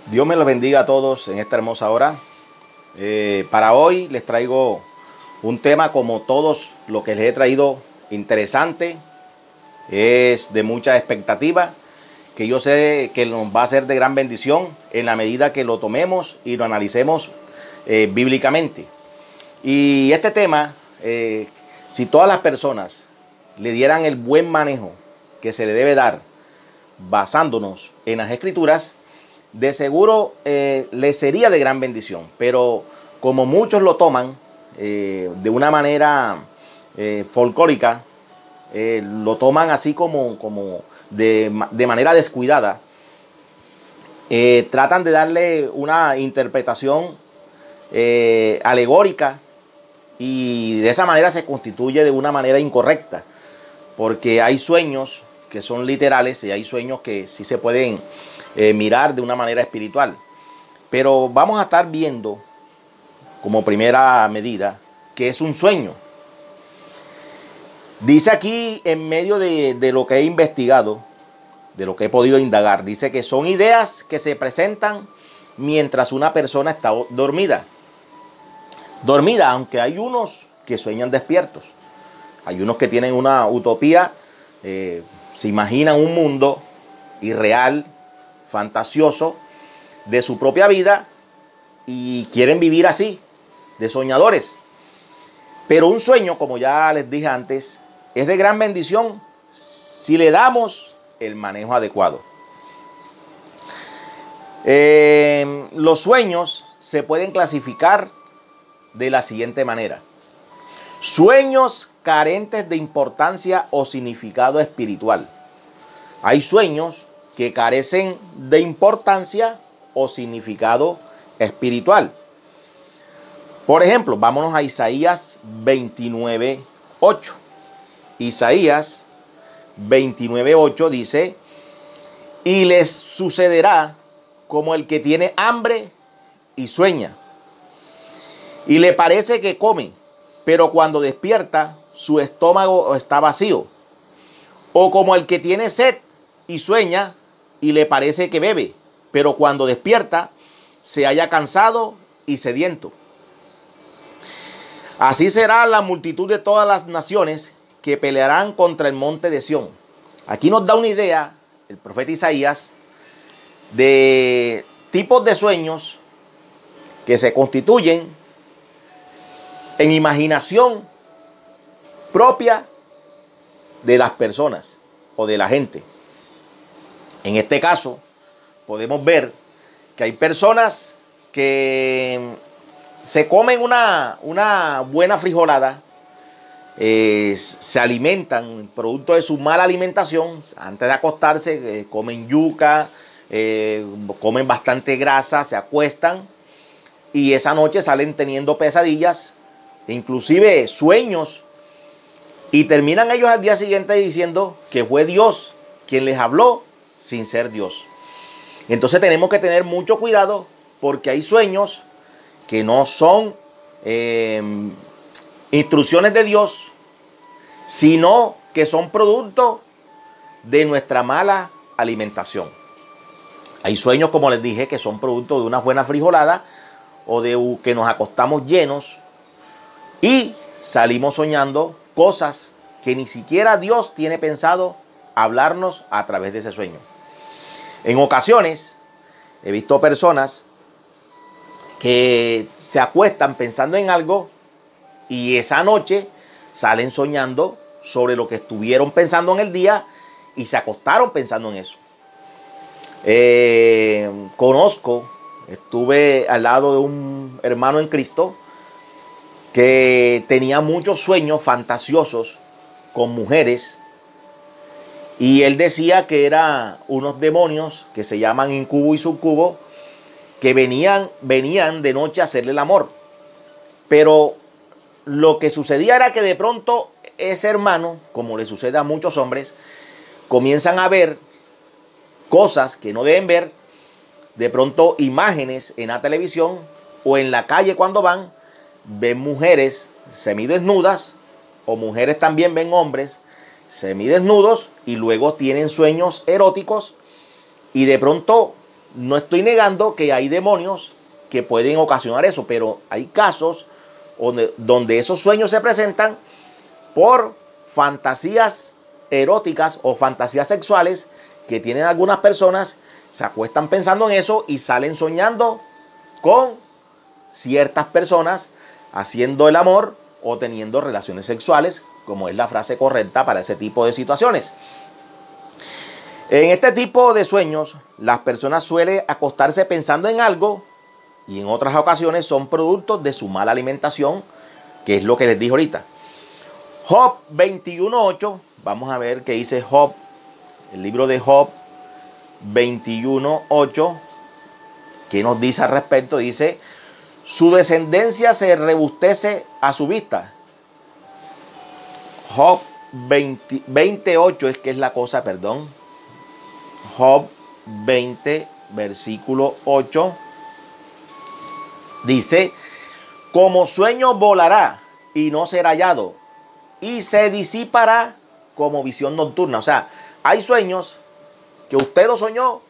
Dios me los bendiga a todos en esta hermosa hora. Para hoy les traigo un tema, como todos lo que les he traído, interesante. Es de mucha expectativa, que yo sé que nos va a ser de gran bendición en la medida que lo tomemos y lo analicemos bíblicamente. Y este tema, si todas las personas le dieran el buen manejo que se le debe dar basándonos en las Escrituras, de seguro le sería de gran bendición. Pero como muchos lo toman de una manera folclórica, lo toman así como de manera descuidada, tratan de darle una interpretación alegórica, y de esa manera se constituye de una manera incorrecta, porque hay sueños que son literales y hay sueños que sí se pueden mirar de una manera espiritual. Pero vamos a estar viendo como primera medida que es un sueño. Dice aquí, en medio de lo que he investigado, de lo que he podido indagar, dice que son ideas que se presentan mientras una persona está dormida. Dormida, aunque hay unos que sueñan despiertos. Hay unos que tienen una utopía, se imaginan un mundo irreal, fantasioso, de su propia vida, y quieren vivir así, de soñadores. Pero un sueño, como ya les dije antes, es de gran bendición si le damos el manejo adecuado. Los sueños se pueden clasificar de la siguiente manera: sueños carentes de importancia o significado espiritual. Hay sueños que carecen de importancia o significado espiritual. Por ejemplo, vámonos a Isaías 29:8. Isaías 29:8 dice: y les sucederá como el que tiene hambre y sueña, y le parece que come, pero cuando despierta su estómago está vacío. O como el que tiene sed y sueña, y le parece que bebe, pero cuando despierta se halla cansado y sediento. Así será la multitud de todas las naciones que pelearán contra el monte de Sión. Aquí nos da una idea el profeta Isaías de tipos de sueños que se constituyen en imaginación propia de las personas o de la gente. En este caso, podemos ver que hay personas que se comen una buena frijolada, se alimentan producto de su mala alimentación. Antes de acostarse, comen yuca, comen bastante grasa, se acuestan y esa noche salen teniendo pesadillas, inclusive sueños, y terminan ellos al día siguiente diciendo que fue Dios quien les habló sin ser Dios. Entonces tenemos que tener mucho cuidado, porque hay sueños que no son instrucciones de Dios, sino que son producto de nuestra mala alimentación. Hay sueños, como les dije, que son producto de una buena frijolada o de que nos acostamos llenos y salimos soñando cosas que ni siquiera Dios tiene pensado hablarnos a través de ese sueño. En ocasiones he visto personas que se acuestan pensando en algo y esa noche salen soñando sobre lo que estuvieron pensando en el día y se acostaron pensando en eso. Estuve al lado de un hermano en Cristo que tenía muchos sueños fantasiosos con mujeres, y él decía que eran unos demonios que se llaman incubo y sucubo, que venían de noche a hacerle el amor. Pero lo que sucedía era que de pronto ese hermano, como le sucede a muchos hombres, comienzan a ver cosas que no deben ver. De pronto imágenes en la televisión o en la calle cuando ven mujeres semidesnudas, o mujeres también ven hombres semidesnudos, y luego tienen sueños eróticos, y de pronto no estoy negando que hay demonios que pueden ocasionar eso, pero hay casos donde esos sueños se presentan por fantasías eróticas o fantasías sexuales que tienen algunas personas, se acuestan pensando en eso y salen soñando con ciertas personas haciendo el amor o teniendo relaciones sexuales, como es la frase correcta para ese tipo de situaciones. En este tipo de sueños, las personas suelen acostarse pensando en algo y en otras ocasiones son productos de su mala alimentación, que es lo que les dije ahorita. Job 21.8, vamos a ver qué dice Job, el libro de Job 21.8, ¿qué nos dice al respecto? Dice, su descendencia se rebustece a su vista. Job 28 es que es la cosa, perdón. Job 20, versículo 8, dice, como sueño volará y no será hallado, y se disipará como visión nocturna. O sea, hay sueños que usted lo soñó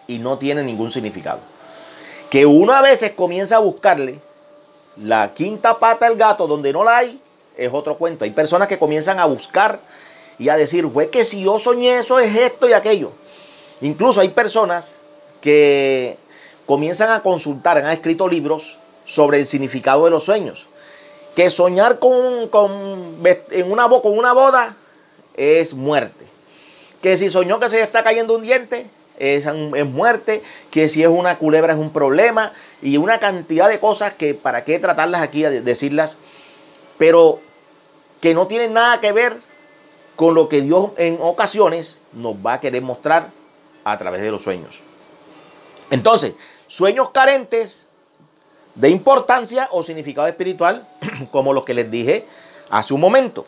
y no tiene ningún significado. Que uno a veces comienza a buscarle la quinta pata al gato donde no la hay, es otro cuento. Hay personas que comienzan a buscar y a decir, fue que si yo soñé eso es esto y aquello. Incluso hay personas que comienzan a consultar, han escrito libros sobre el significado de los sueños. Que soñar con una boda es muerte. Que si soñó que se le está cayendo un diente es muerte. Que si es una culebra es un problema. Y una cantidad de cosas que para qué tratarlas aquí, decirlas. Pero que no tienen nada que ver con lo que Dios en ocasiones nos va a querer mostrar a través de los sueños. Entonces, sueños carentes de importancia o significado espiritual, como los que les dije hace un momento.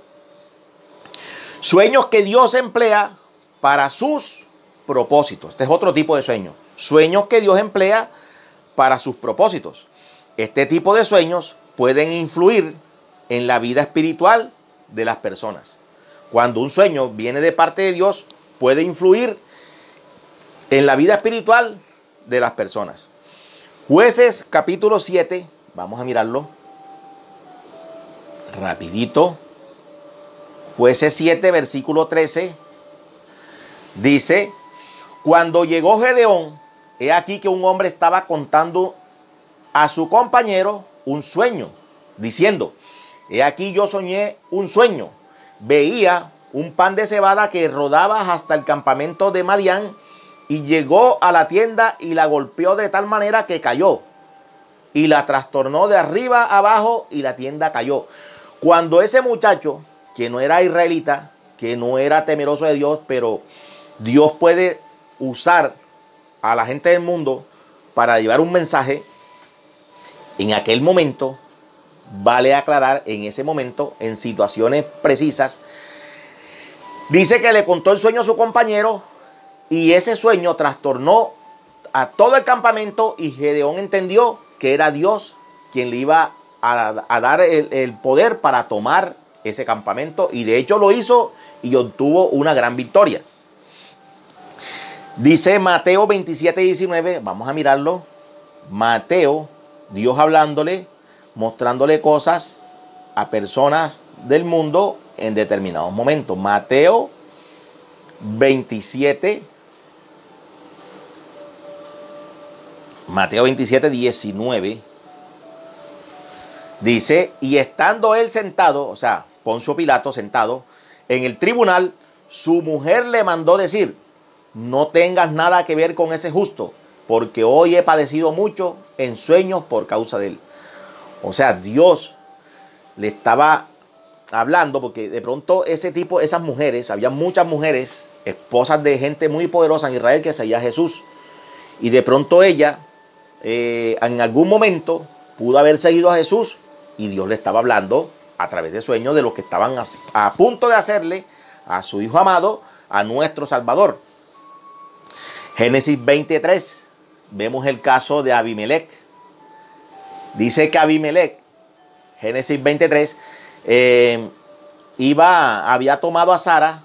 Sueños que Dios emplea para sus propósitos. Este es otro tipo de sueño. Sueños que Dios emplea para sus propósitos. Este tipo de sueños pueden influir en la vida espiritual de las personas. Cuando un sueño viene de parte de Dios, puede influir en la vida espiritual de las personas. Jueces capítulo 7, vamos a mirarlo rapidito. Jueces 7, versículo 13, dice, cuando llegó Gedeón, he aquí que un hombre estaba contando a su compañero un sueño, diciendo, he aquí yo soñé un sueño, veía un pan de cebada que rodaba hasta el campamento de Madián y llegó a la tienda y la golpeó de tal manera que cayó y la trastornó de arriba a abajo y la tienda cayó. Cuando ese muchacho, que no era israelita, que no era temeroso de Dios, pero Dios puede usar a la gente del mundo para llevar un mensaje, en aquel momento, vale aclarar, en ese momento, en situaciones precisas, dice que le contó el sueño a su compañero y ese sueño trastornó a todo el campamento y Gedeón entendió que era Dios quien le iba a dar el poder para tomar ese campamento y de hecho lo hizo y obtuvo una gran victoria. Dice Mateo 27:19, vamos a mirarlo. Mateo, Dios hablándole, mostrándole cosas a personas del mundo en determinados momentos. Mateo 27, 19. Dice, y estando él sentado, o sea, Poncio Pilato sentado en el tribunal, su mujer le mandó decir, no tengas nada que ver con ese justo, porque hoy he padecido mucho en sueños por causa de él. O sea, Dios le estaba hablando, porque de pronto esas mujeres, había muchas mujeres, esposas de gente muy poderosa en Israel que seguía a Jesús. Y de pronto ella, en algún momento, pudo haber seguido a Jesús y Dios le estaba hablando a través de sueños de lo que estaban a punto de hacerle a su Hijo amado, a nuestro Salvador. Génesis 23, vemos el caso de Abimelech. Dice que Abimelech, Génesis 23, había tomado a Sara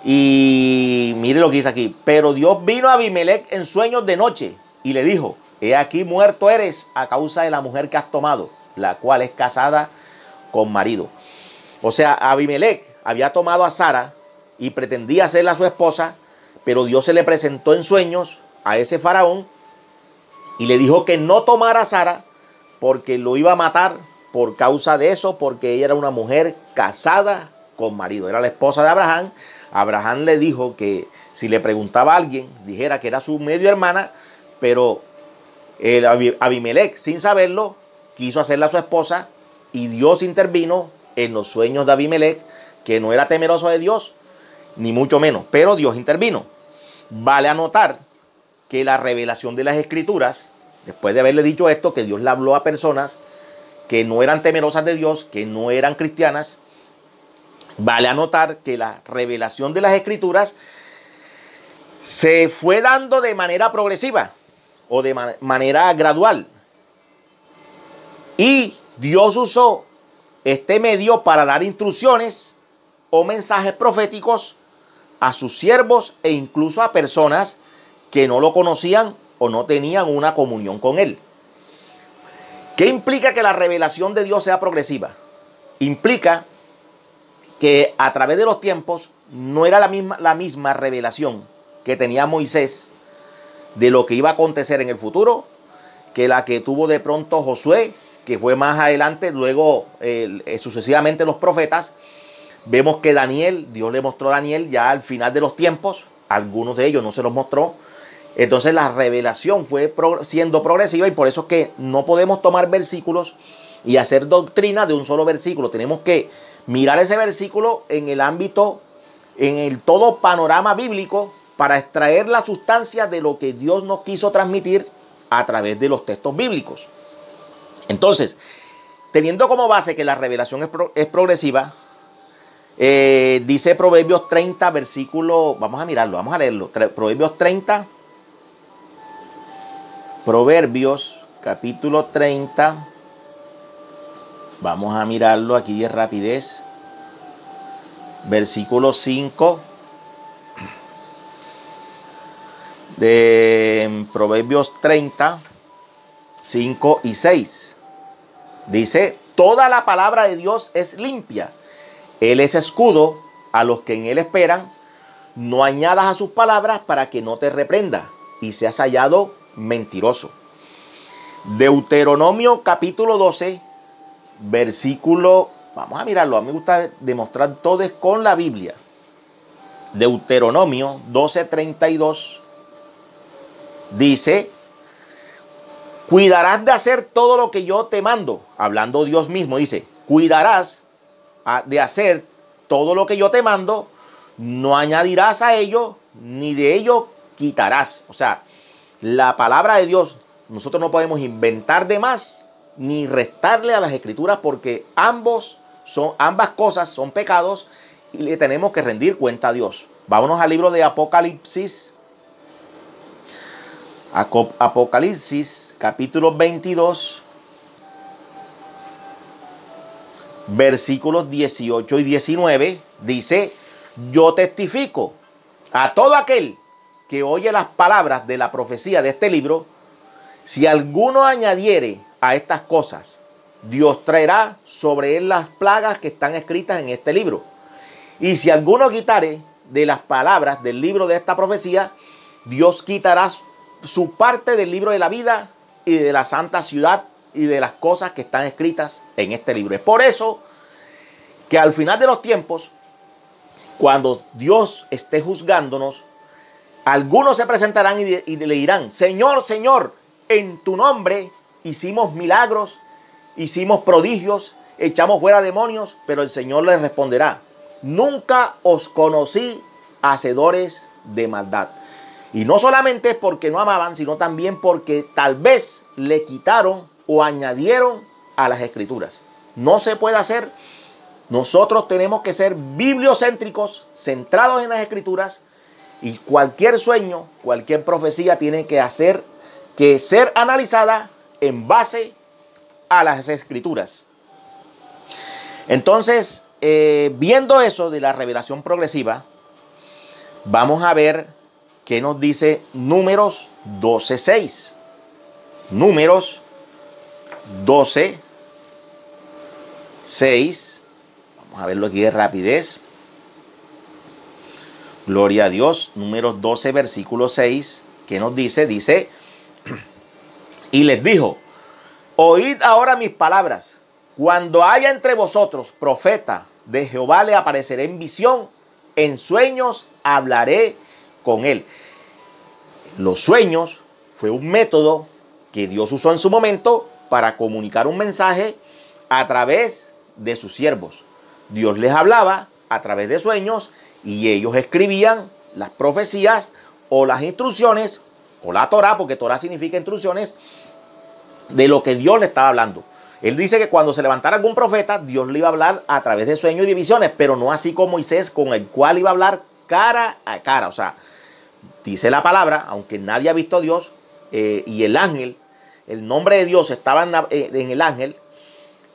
Y mire lo que dice aquí. Pero Dios vino a Abimelech en sueños de noche y le dijo: he aquí muerto eres a causa de la mujer que has tomado, la cual es casada con marido. O sea, Abimelech había tomado a Sara y pretendía hacerla su esposa, pero Dios se le presentó en sueños a ese faraón y le dijo que no tomara a Sara porque lo iba a matar por causa de eso, porque ella era una mujer casada con marido, era la esposa de Abraham. Abraham le dijo que si le preguntaba a alguien, dijera que era su medio hermana, pero Abimelech, sin saberlo, quiso hacerla su esposa y Dios intervino en los sueños de Abimelech, que no era temeroso de Dios, ni mucho menos, pero Dios intervino. Vale anotar que la revelación de las Escrituras, después de haberle dicho esto, que Dios le habló a personas que no eran temerosas de Dios, que no eran cristianas, vale anotar que la revelación de las Escrituras se fue dando de manera progresiva o de manera gradual. Y Dios usó este medio para dar instrucciones o mensajes proféticos a sus siervos e incluso a personas que no lo conocían o no tenían una comunión con él. ¿Qué implica que la revelación de Dios sea progresiva? Implica que a través de los tiempos no era la misma revelación que tenía Moisés de lo que iba a acontecer en el futuro que la que tuvo de pronto Josué, que fue más adelante, luego sucesivamente los profetas. Vemos que Daniel, Dios le mostró a Daniel ya al final de los tiempos, algunos de ellos no se los mostró. Entonces la revelación fue siendo progresiva y por eso es que no podemos tomar versículos y hacer doctrina de un solo versículo. Tenemos que mirar ese versículo en el ámbito, en el todo panorama bíblico para extraer la sustancia de lo que Dios nos quiso transmitir a través de los textos bíblicos. Entonces, teniendo como base que la revelación es progresiva, dice Proverbios 30, versículo, vamos a mirarlo, vamos a leerlo. Proverbios 30, Proverbios capítulo 30, vamos a mirarlo aquí de rapidez. Versículo 5 de Proverbios 30, 5 y 6. Dice: toda la palabra de Dios es limpia. Él es escudo a los que en él esperan. No añadas a sus palabras para que no te reprenda y seas hallado mentiroso. Deuteronomio capítulo 12, versículo, vamos a mirarlo, a mí me gusta demostrar todo es con la Biblia. Deuteronomio 12:32 dice: cuidarás de hacer todo lo que yo te mando. Hablando Dios mismo, dice: cuidarás de hacer todo lo que yo te mando, no añadirás a ello, ni de ello quitarás. O sea, la palabra de Dios, nosotros no podemos inventar de más, ni restarle a las Escrituras, porque ambas cosas son pecados y le tenemos que rendir cuenta a Dios. Vámonos al libro de Apocalipsis. Apocalipsis, capítulo 22, versículos 18 y 19, dice: yo testifico a todo aquel que oye las palabras de la profecía de este libro, si alguno añadiere a estas cosas, Dios traerá sobre él las plagas que están escritas en este libro. Y si alguno quitare de las palabras del libro de esta profecía, Dios quitará su parte del libro de la vida y de la santa ciudad y de las cosas que están escritas en este libro. Es por eso que al final de los tiempos, cuando Dios esté juzgándonos, algunos se presentarán y le dirán: Señor, Señor, en tu nombre hicimos milagros, hicimos prodigios, echamos fuera demonios. Pero el Señor les responderá: nunca os conocí, hacedores de maldad. Y no solamente porque no amaban, sino también porque tal vez le quitaron o añadieron a las Escrituras. No se puede hacer. Nosotros tenemos que ser bibliocéntricos, centrados en las Escrituras, y cualquier sueño, cualquier profecía tiene que ser analizada en base a las Escrituras. Entonces, viendo eso de la revelación progresiva, Vamos a ver qué nos dice Números 12:6. Números 12:6. Vamos a verlo aquí de rapidez. Gloria a Dios. Números 12, versículo 6. ¿Qué nos dice? Dice, y les dijo, oíd ahora mis palabras. Cuando haya entre vosotros profeta de Jehová, le apareceré en visión, en sueños hablaré con él. Los sueños fue un método que Dios usó en su momento para comunicar un mensaje a través de sus siervos. Dios les hablaba a través de sueños y ellos escribían las profecías o las instrucciones, o la Torá, porque Torá significa instrucciones, de lo que Dios le estaba hablando. Él dice que cuando se levantara algún profeta, Dios le iba a hablar a través de sueños y visiones, pero no así como Moisés, con el cual iba a hablar cara a cara. O sea, dice la palabra, aunque nadie ha visto a Dios, y el ángel, el nombre de Dios estaba en el ángel.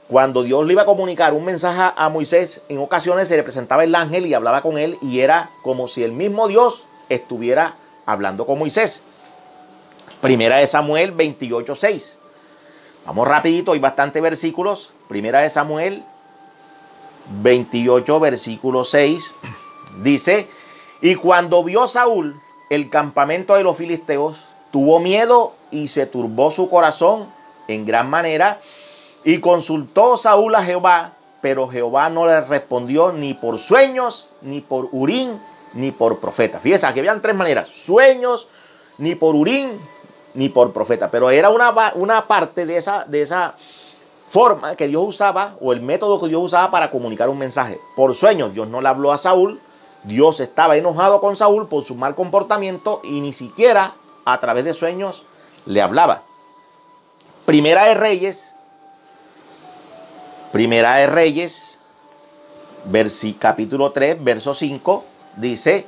Cuando Dios le iba a comunicar un mensaje a Moisés, en ocasiones se le presentaba el ángel y hablaba con él, y era como si el mismo Dios estuviera hablando con Moisés. Primera de Samuel 28:6. Vamos rapidito, hay bastantes versículos. Primera de Samuel 28, versículo 6. Dice, y cuando vio Saúl el campamento de los filisteos, tuvo miedo y se turbó su corazón en gran manera. Y consultó Saúl a Jehová, pero Jehová no le respondió ni por sueños, ni por Urim, ni por profeta. Fíjense, aquí habían tres maneras: sueños, ni por Urim, ni por profeta. Pero era una parte de esa forma que Dios usaba, o el método que Dios usaba para comunicar un mensaje. Por sueños, Dios no le habló a Saúl. Dios estaba enojado con Saúl por su mal comportamiento y ni siquiera a través de sueños le hablaba. Primera de Reyes, capítulo 3, verso 5, dice,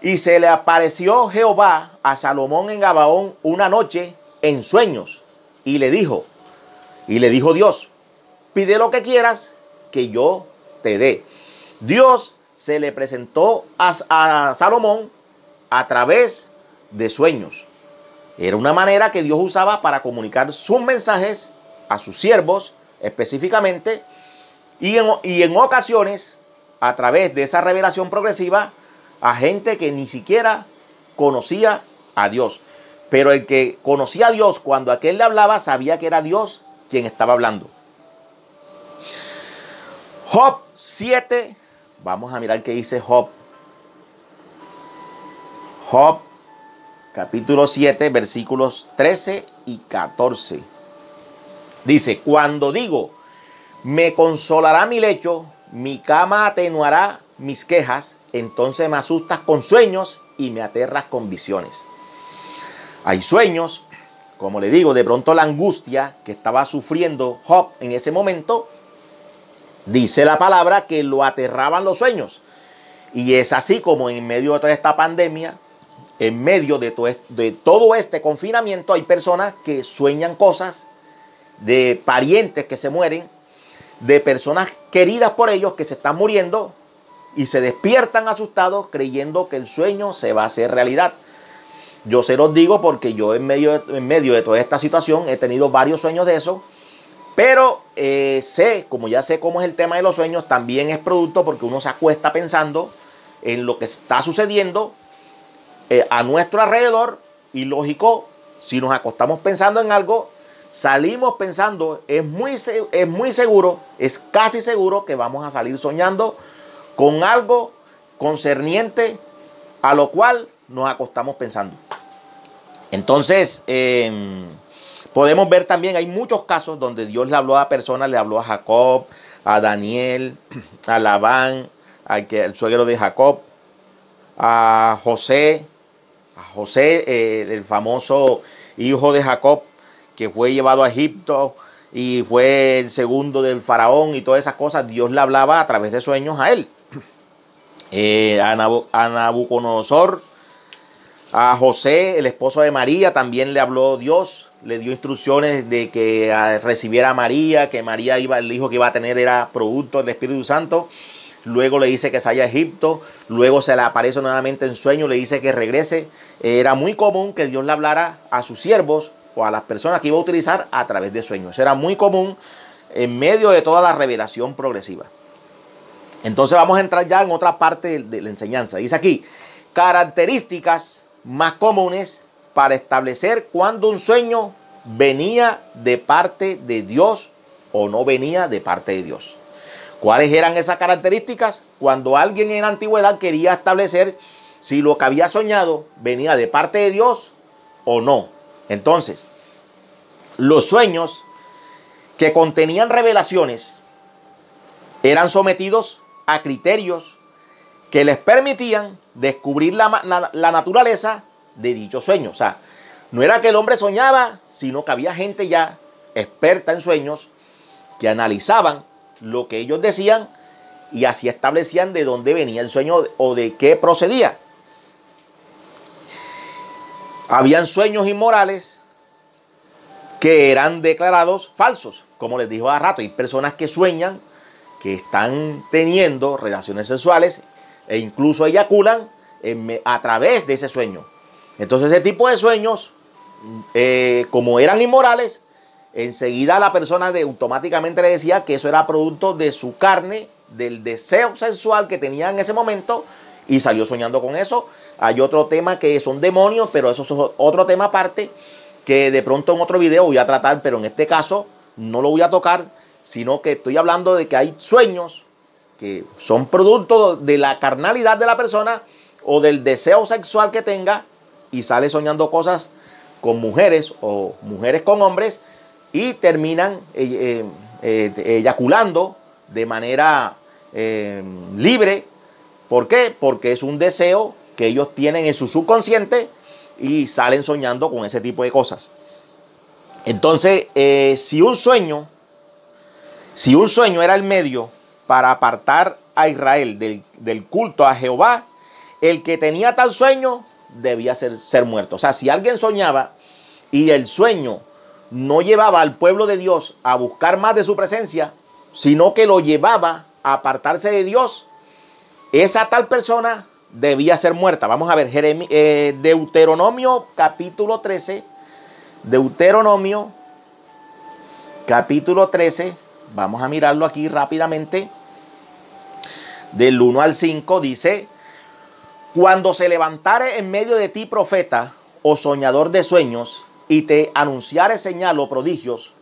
y se le apareció Jehová a Salomón en Gabaón una noche en sueños, y le dijo Dios, pide lo que quieras que yo te dé. Dios se le presentó a Salomón a través de sueños. Era una manera que Dios usaba para comunicar sus mensajes a sus siervos específicamente, y en ocasiones a través de esa revelación progresiva a gente que ni siquiera conocía a Dios. Pero el que conocía a Dios, cuando aquel le hablaba, sabía que era Dios quien estaba hablando. Job 7. Vamos a mirar qué dice Job. Job, capítulo 7, versículos 13 y 14. Dice, cuando digo, me consolará mi lecho, mi cama atenuará mis quejas, entonces me asustas con sueños y me aterras con visiones. Hay sueños, como le digo, de pronto la angustia que estaba sufriendo Job en ese momento, dice la palabra que lo aterraban los sueños. Y es así como en medio de toda esta pandemia, en medio de todo este confinamiento, hay personas que sueñan cosas de parientes que se mueren, de personas queridas por ellos que se están muriendo, y se despiertan asustados creyendo que el sueño se va a hacer realidad. Yo se los digo porque yo en medio de toda esta situación he tenido varios sueños de eso, pero como ya sé cómo es el tema de los sueños, también es producto porque uno se acuesta pensando en lo que está sucediendo a nuestro alrededor, y lógico, si nos acostamos pensando en algo, salimos pensando, es muy seguro, es casi seguro que vamos a salir soñando con algo concerniente a lo cual nos acostamos pensando. Entonces, podemos ver también, hay muchos casos donde Dios le habló a personas, le habló a Jacob, a Daniel, a Labán, el suegro de Jacob, a José, el famoso hijo de Jacob, que fue llevado a Egipto y fue el segundo del faraón y todas esas cosas. Dios le hablaba a través de sueños a él. A Nabucodonosor, a José, el esposo de María, también le habló Dios. Le dio instrucciones de que recibiera a María, que María el hijo que iba a tener era producto del Espíritu Santo. luego le dice que se vaya a Egipto, luego se le aparece nuevamente en sueño, le dice que regrese. Era muy común que Dios le hablara a sus siervos o a las personas que iba a utilizar a través de sueños. Eso era muy común en medio de toda la revelación progresiva. Entonces vamos a entrar ya en otra parte de la enseñanza. Dice aquí, características más comunes para establecer cuándo un sueño venía de parte de Dios o no venía de parte de Dios. ¿Cuáles eran esas características? Cuando alguien en la antigüedad quería establecer si lo que había soñado venía de parte de Dios o no. Entonces, los sueños que contenían revelaciones eran sometidos a criterios que les permitían descubrir la naturaleza de dicho sueño. O sea, no era que el hombre soñaba, sino que había gente ya experta en sueños que analizaban lo que ellos decían y así establecían de dónde venía el sueño o de qué procedía. Habían sueños inmorales que eran declarados falsos. Como les dijo hace rato, hay personas que sueñan que están teniendo relaciones sexuales e incluso eyaculan a través de ese sueño. Entonces ese tipo de sueños, como eran inmorales, enseguida la persona automáticamente le decía que eso era producto de su carne, del deseo sexual que tenía en ese momento y salió soñando con eso. Hay otro tema que son demonios, pero eso es otro tema aparte que de pronto en otro video voy a tratar, pero en este caso no lo voy a tocar, sino que estoy hablando de que hay sueños que son producto de la carnalidad de la persona o del deseo sexual que tenga y sale soñando cosas con mujeres o mujeres con hombres y terminan eyaculando de manera libre. ¿Por qué? Porque es un deseo que ellos tienen en su subconsciente y salen soñando con ese tipo de cosas. Entonces, si un sueño era el medio para apartar a Israel del culto a Jehová, el que tenía tal sueño debía ser muerto. O sea, si alguien soñaba y el sueño no llevaba al pueblo de Dios a buscar más de su presencia, sino que lo llevaba a apartarse de Dios, esa tal persona debía ser muerta. Vamos a ver, Deuteronomio capítulo 13. Deuteronomio capítulo 13. Vamos a mirarlo aquí rápidamente. Del 1 al 5 dice: cuando se levantare en medio de ti profeta o soñador de sueños y te anunciare señal o prodigios,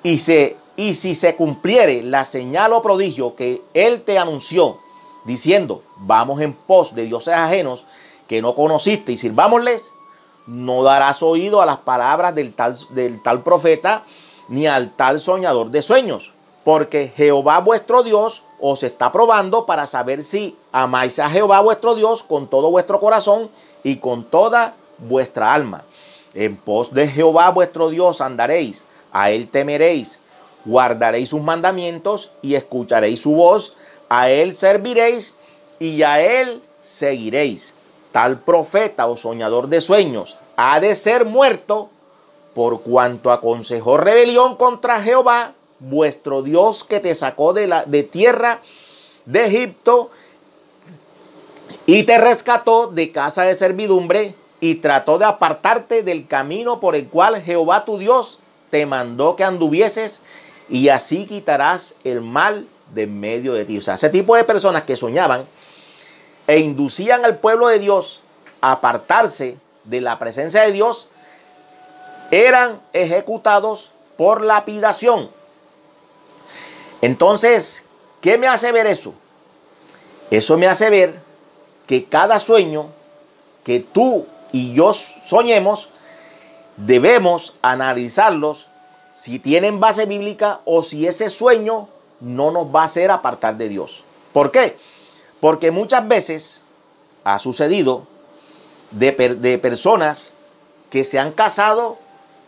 y si se cumpliere la señal o prodigio que él te anunció, diciendo, vamos en pos de dioses ajenos que no conociste y sirvámosles, no darás oído a las palabras del tal profeta ni al tal soñador de sueños, porque Jehová vuestro Dios os está probando para saber si amáis a Jehová vuestro Dios con todo vuestro corazón y con toda vuestra alma. En pos de Jehová vuestro Dios andaréis, a él temeréis, guardaréis sus mandamientos y escucharéis su voz, a él serviréis y a él seguiréis. Tal profeta o soñador de sueños ha de ser muerto por cuanto aconsejó rebelión contra Jehová vuestro Dios, que te sacó de tierra de Egipto y te rescató de casa de servidumbre y trató de apartarte del camino por el cual Jehová tu Dios te mandó que anduvieses, y así quitarás el mal de en medio de ti. O sea, ese tipo de personas que soñaban e inducían al pueblo de Dios a apartarse de la presencia de Dios eran ejecutados por lapidación. Entonces, ¿qué me hace ver eso? Eso me hace ver que cada sueño que tú y yo soñemos, debemos analizarlos si tienen base bíblica o si ese sueño no nos va a hacer apartar de Dios. ¿Por qué? Porque muchas veces ha sucedido de personas que se han casado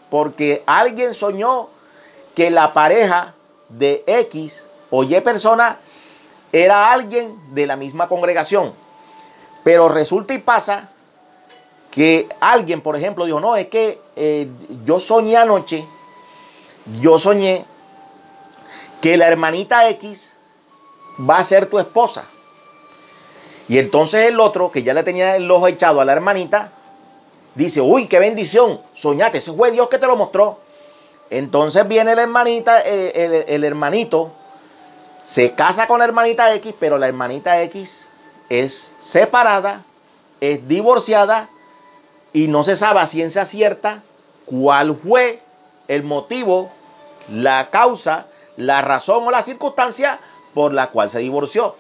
porque alguien soñó que la pareja de X o Y persona era alguien de la misma congregación. Pero resulta y pasa que alguien, por ejemplo, dijo, no, es que yo soñé que la hermanita X va a ser tu esposa. Y entonces el otro, que ya le tenía el ojo echado a la hermanita, dice, uy, qué bendición, soñate, ese fue Dios que te lo mostró. Entonces viene la hermanita, el hermanito, se casa con la hermanita X, pero la hermanita X es separada, es divorciada y no se sabe a ciencia cierta cuál fue el motivo, la causa, la razón o la circunstancia por la cual se divorció.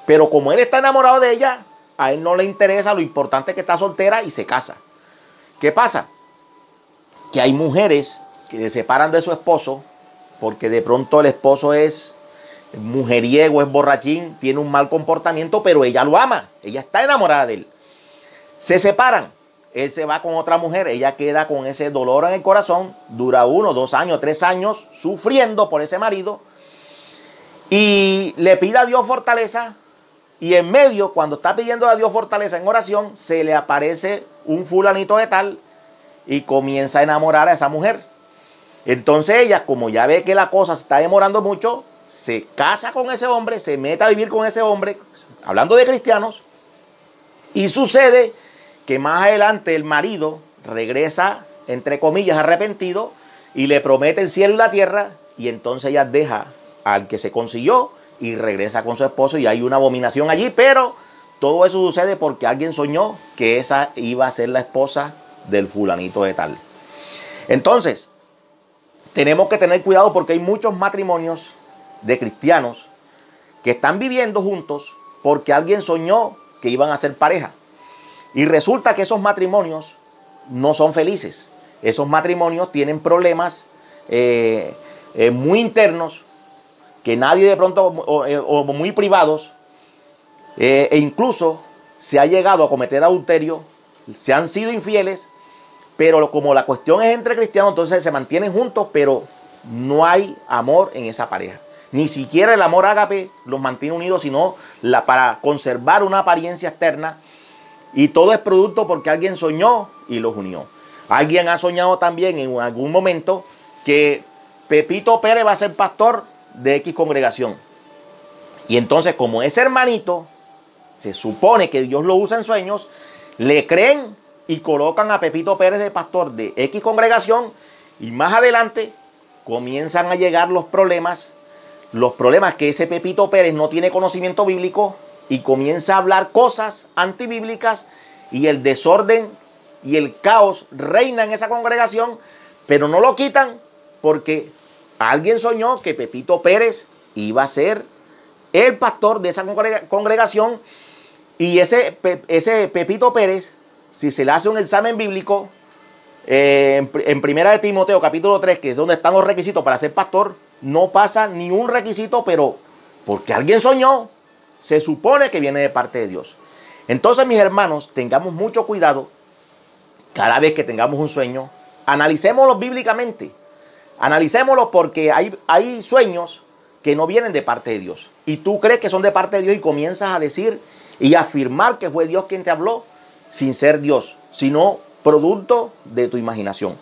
Pero como él está enamorado de ella, a él no le interesa, lo importante es que está soltera y se casa. ¿Qué pasa? Que hay mujeres que se separan de su esposo porque de pronto el esposo es mujeriego, es borrachín, tiene un mal comportamiento, pero ella lo ama, ella está enamorada de él. Se separan, él se va con otra mujer, ella queda con ese dolor en el corazón, dura 1, 2 años, 3 años sufriendo por ese marido y le pide a Dios fortaleza. Y en medio, cuando está pidiendo a Dios fortaleza en oración, se le aparece un fulanito de tal y comienza a enamorar a esa mujer. Entonces ella, como ya ve que la cosa se está demorando mucho, se casa con ese hombre, se mete a vivir con ese hombre, hablando de cristianos, y sucede que más adelante el marido regresa, entre comillas, arrepentido, y le promete el cielo y la tierra, y entonces ella deja al que se consiguió y regresa con su esposo y hay una abominación allí, pero todo eso sucede porque alguien soñó que esa iba a ser la esposa del fulanito de tal. Entonces, tenemos que tener cuidado porque hay muchos matrimonios de cristianos que están viviendo juntos porque alguien soñó que iban a ser pareja. Y resulta que esos matrimonios no son felices. Esos matrimonios tienen problemas muy internos, que nadie de pronto, o muy privados, e incluso se ha llegado a cometer adulterio, se han sido infieles, pero como la cuestión es entre cristianos, entonces se mantienen juntos, pero no hay amor en esa pareja. Ni siquiera el amor ágape los mantiene unidos, sino para conservar una apariencia externa. Y todo es producto porque alguien soñó y los unió. Alguien ha soñado también en algún momento que Pepito Pérez va a ser pastor de X congregación. Y entonces, como ese hermanito se supone que Dios lo usa en sueños, le creen y colocan a Pepito Pérez de pastor de X congregación, y más adelante comienzan a llegar los problemas que ese Pepito Pérez no tiene conocimiento bíblico y comienza a hablar cosas antibíblicas y el desorden y el caos reina en esa congregación, pero no lo quitan porque alguien soñó que Pepito Pérez iba a ser el pastor de esa congregación, y ese Pepito Pérez, si se le hace un examen bíblico en Primera de Timoteo capítulo 3, que es donde están los requisitos para ser pastor, no pasa ni un requisito, pero porque alguien soñó, se supone que viene de parte de Dios. Entonces, mis hermanos, tengamos mucho cuidado cada vez que tengamos un sueño, analicémoslo bíblicamente. Analicémoslo porque hay sueños que no vienen de parte de Dios. Y tú crees que son de parte de Dios y comienzas a decir y afirmar que fue Dios quien te habló sin ser Dios, sino producto de tu imaginación.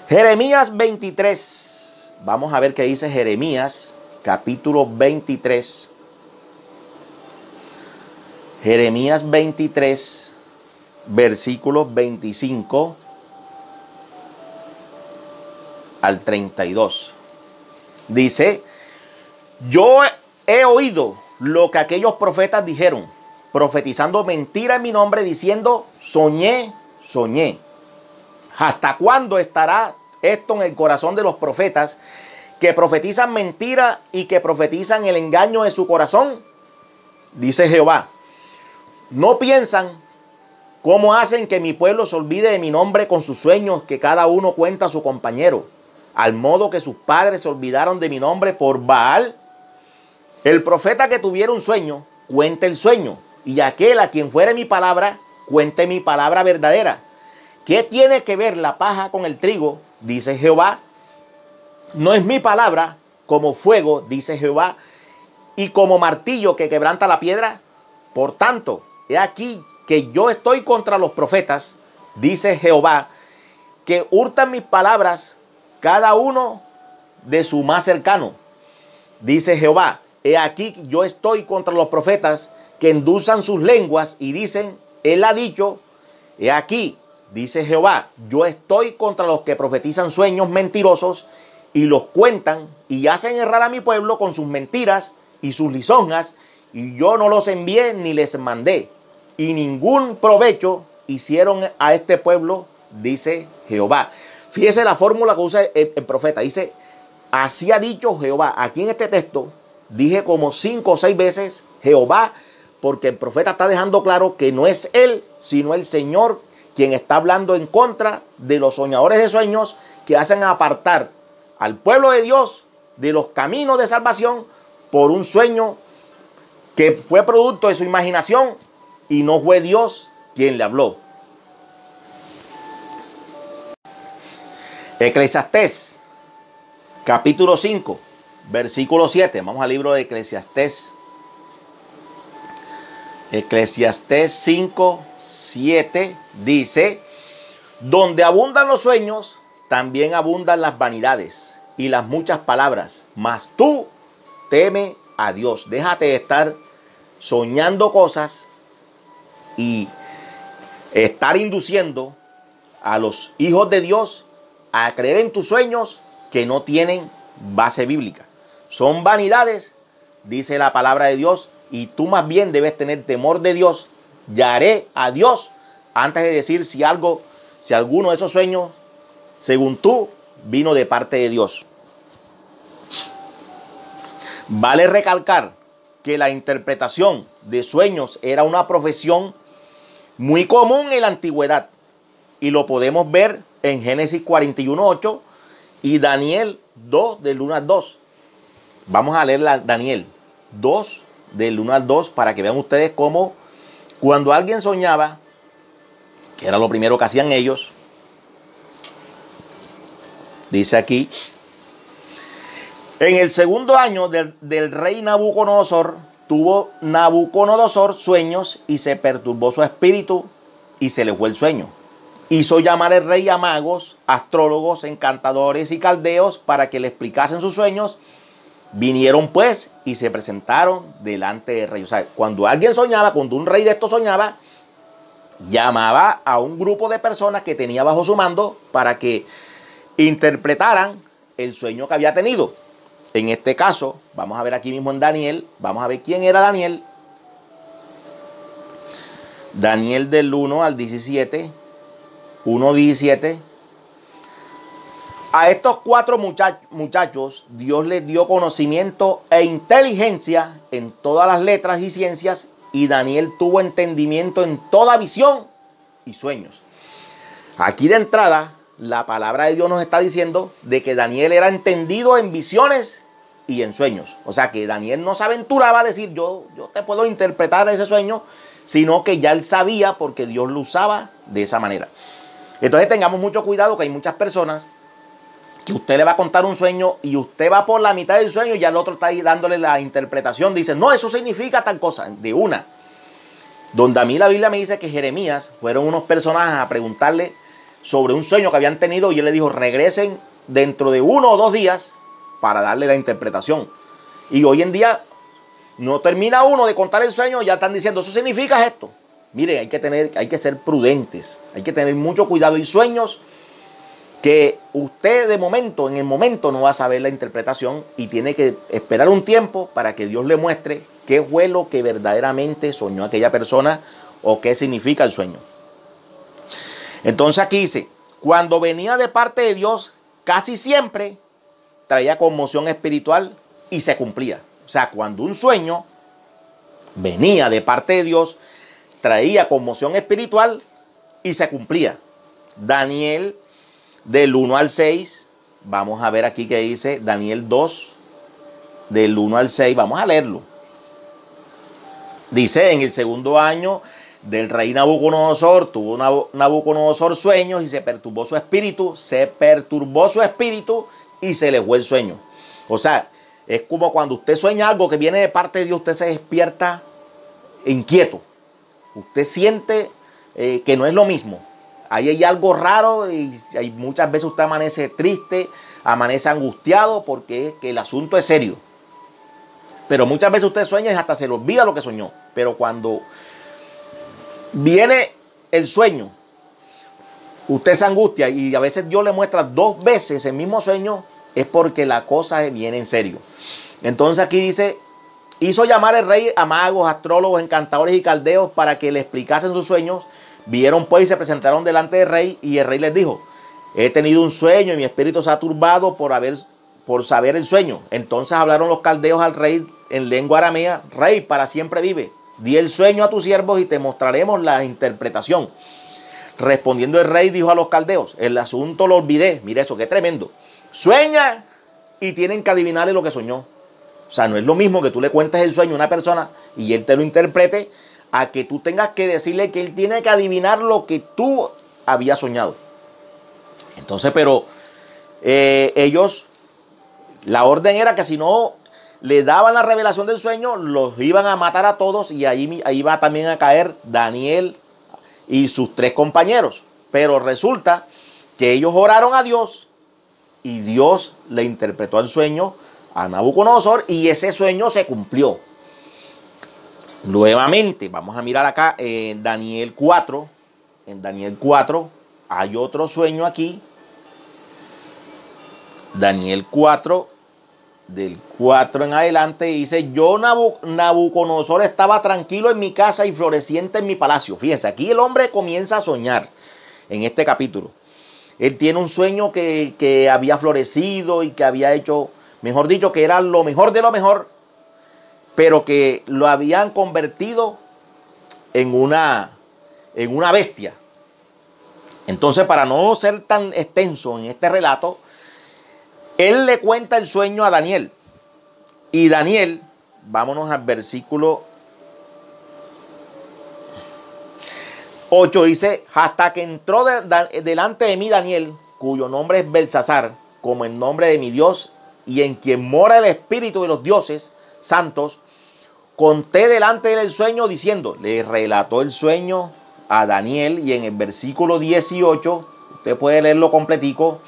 Jeremías 23. Vamos a ver qué dice Jeremías capítulo 23. Jeremías 23, versículos 25 al 32. Dice: yo he oído lo que aquellos profetas dijeron, profetizando mentira en mi nombre, diciendo, soñé, soñé. ¿Hasta cuándo estará esto en el corazón de los profetas que profetizan mentira y que profetizan el engaño de su corazón? Dice Jehová, ¿no piensan cómo hacen que mi pueblo se olvide de mi nombre con sus sueños que cada uno cuenta a su compañero? Al modo que sus padres se olvidaron de mi nombre por Baal. El profeta que tuviera un sueño, cuente el sueño, y aquel a quien fuere mi palabra, cuente mi palabra verdadera. ¿Qué tiene que ver la paja con el trigo? Dice Jehová. ¿No es mi palabra como fuego, dice Jehová, y como martillo que quebranta la piedra? Por tanto, he aquí que yo estoy contra los profetas, dice Jehová, que hurtan mis palabras cada uno de su más cercano, dice Jehová, he aquí yo estoy contra los profetas que endulzan sus lenguas y dicen, él ha dicho, he aquí, dice Jehová, yo estoy contra los que profetizan sueños mentirosos y los cuentan y hacen errar a mi pueblo con sus mentiras y sus lisonjas, y yo no los envié ni les mandé, y ningún provecho hicieron a este pueblo, dice Jehová. Fíjese la fórmula que usa el profeta. Dice, así ha dicho Jehová. Aquí en este texto dije como 5 o 6 veces Jehová, porque el profeta está dejando claro que no es él, sino el Señor quien está hablando en contra de los soñadores de sueños que hacen apartar al pueblo de Dios de los caminos de salvación por un sueño que fue producto de su imaginación y no fue Dios quien le habló. Eclesiastés, capítulo 5, versículo 7. Vamos al libro de Eclesiastés. Eclesiastés 5, 7 dice, donde abundan los sueños, también abundan las vanidades y las muchas palabras. Mas tú teme a Dios. Déjate de estar soñando cosas y estar induciendo a los hijos de Dios a creer en tus sueños que no tienen base bíblica. Son vanidades, dice la palabra de Dios, y tú más bien debes tener temor de Dios. Ya haré a Dios antes de decir si alguno de esos sueños, según tú, vino de parte de Dios. Vale recalcar que la interpretación de sueños era una profesión muy común en la antigüedad, y lo podemos ver en Génesis 41:8 y Daniel 2 del 1 al 2. Vamos a leer Daniel 2 del 1 al 2 para que vean ustedes cómo cuando alguien soñaba, que era lo primero que hacían ellos, dice aquí, en el segundo año del rey Nabucodonosor, tuvo Nabucodonosor sueños y se perturbó su espíritu y se le fue el sueño. Hizo llamar el rey a magos, astrólogos, encantadores y caldeos para que le explicasen sus sueños. Vinieron pues y se presentaron delante del rey. O sea, cuando alguien soñaba, cuando un rey de estos soñaba, llamaba a un grupo de personas que tenía bajo su mando para que interpretaran el sueño que había tenido. En este caso, vamos a ver aquí mismo en Daniel, vamos a ver quién era Daniel. Daniel del 1 al 17. 1:17. A estos 4 muchachos Dios les dio conocimiento e inteligencia en todas las letras y ciencias, y Daniel tuvo entendimiento en toda visión y sueños. Aquí de entrada la palabra de Dios nos está diciendo de que Daniel era entendido en visiones y en sueños. O sea que Daniel no se aventuraba a decir yo te puedo interpretar ese sueño, sino que ya él sabía porque Dios lo usaba de esa manera. Entonces tengamos mucho cuidado, que hay muchas personas que usted le va a contar un sueño y usted va por la mitad del sueño y ya el otro está ahí dándole la interpretación. Dice, no, eso significa tal cosa, de una. Donde a mí la Biblia me dice que Jeremías fueron unos personajes a preguntarle sobre un sueño que habían tenido y él le dijo, regresen dentro de 1 o 2 días para darle la interpretación. Y hoy en día no termina uno de contar el sueño, ya están diciendo, eso significa esto. Mire, hay que ser prudentes, hay que tener mucho cuidado. Y sueños que usted en el momento no va a saber la interpretación y tiene que esperar un tiempo para que Dios le muestre qué fue lo que verdaderamente soñó aquella persona o qué significa el sueño. Entonces aquí dice, cuando venía de parte de Dios, casi siempre traía conmoción espiritual y se cumplía. O sea, cuando un sueño venía de parte de Dios, traía conmoción espiritual y se cumplía. Daniel del 1 al 6, vamos a ver aquí que dice Daniel 2, del 1 al 6, vamos a leerlo. Dice, en el segundo año del rey Nabucodonosor, tuvo Nabucodonosor sueños y se perturbó su espíritu y se le fue el sueño. O sea, es como cuando usted sueña algo que viene de parte de Dios, usted se despierta inquieto. Usted siente que no es lo mismo. Ahí hay algo raro y muchas veces usted amanece triste, amanece angustiado porque el asunto es serio. Pero muchas veces usted sueña y hasta se le olvida lo que soñó. Pero cuando viene el sueño, usted se angustia y a veces Dios le muestra 2 veces el mismo sueño, es porque la cosa viene en serio. Entonces aquí dice, hizo llamar el rey a magos, astrólogos, encantadores y caldeos para que le explicasen sus sueños. Vieron pues y se presentaron delante del rey, y el rey les dijo, he tenido un sueño y mi espíritu se ha turbado por saber el sueño. Entonces hablaron los caldeos al rey en lengua aramea, rey, para siempre vive. Di el sueño a tus siervos y te mostraremos la interpretación. Respondiendo el rey dijo a los caldeos, el asunto lo olvidé. Mire eso, qué tremendo. Sueña y tienen que adivinarle lo que soñó. O sea, no es lo mismo que tú le cuentes el sueño a una persona y él te lo interprete, a que tú tengas que decirle que él tiene que adivinar lo que tú habías soñado. Entonces, pero ellos, la orden era que si no le daban la revelación del sueño, los iban a matar a todos, y ahí va también a caer Daniel y sus 3 compañeros. Pero resulta que ellos oraron a Dios y Dios le interpretó el sueño a Nabucodonosor y ese sueño se cumplió. Nuevamente, vamos a mirar acá en Daniel 4. En Daniel 4 hay otro sueño aquí. Daniel 4, del 4 en adelante, dice, yo Nabucodonosor estaba tranquilo en mi casa y floreciente en mi palacio. Fíjense, aquí el hombre comienza a soñar en este capítulo. Él tiene un sueño que había florecido y que había hecho, mejor dicho, que era lo mejor de lo mejor, pero que lo habían convertido en una bestia. Entonces, para no ser tan extenso en este relato, él le cuenta el sueño a Daniel. Y Daniel, vámonos al versículo 8, dice, hasta que entró delante de mí Daniel, cuyo nombre es Belsasar, como el nombre de mi Dios, y en quien mora el espíritu de los dioses santos, conté delante del sueño diciendo, le relató el sueño a Daniel, y en el versículo 18, usted puede leerlo completico,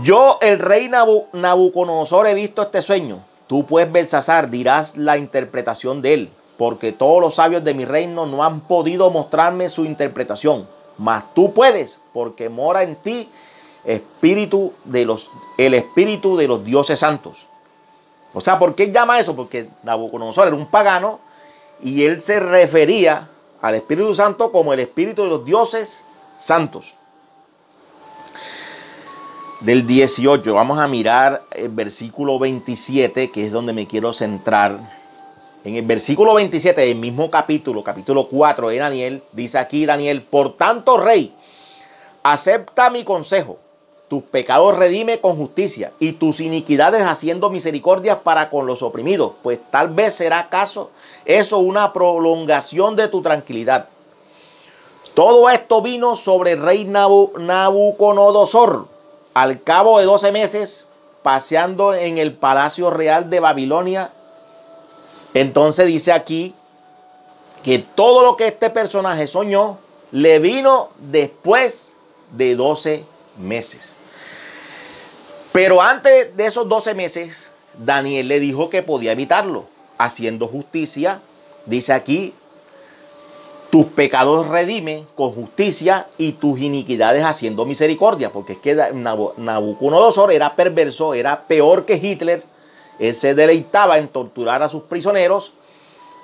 yo, el rey Nabucodonosor, he visto este sueño. Tú, pues, Belsasar, dirás la interpretación de él, porque todos los sabios de mi reino no han podido mostrarme su interpretación. Mas tú puedes, porque mora en ti el espíritu de los dioses santos. O sea, ¿por qué llama eso? Porque Nabucodonosor era un pagano y él se refería al Espíritu Santo como el espíritu de los dioses santos. Del 18, vamos a mirar el versículo 27, que es donde me quiero centrar. En el versículo 27 del mismo capítulo 4 de Daniel, dice aquí Daniel, por tanto, rey, acepta mi consejo, tus pecados redime con justicia y tus iniquidades haciendo misericordia para con los oprimidos, pues tal vez será acaso eso una prolongación de tu tranquilidad. Todo esto vino sobre el rey Nabucodonosor, al cabo de 12 meses, paseando en el palacio real de Babilonia. Entonces dice aquí que todo lo que este personaje soñó le vino después de 12 meses. Pero antes de esos 12 meses, Daniel le dijo que podía evitarlo, haciendo justicia. Dice aquí, tus pecados redime con justicia y tus iniquidades haciendo misericordia. Porque es que Nabucodonosor era perverso, era peor que Hitler. Él se deleitaba en torturar a sus prisioneros.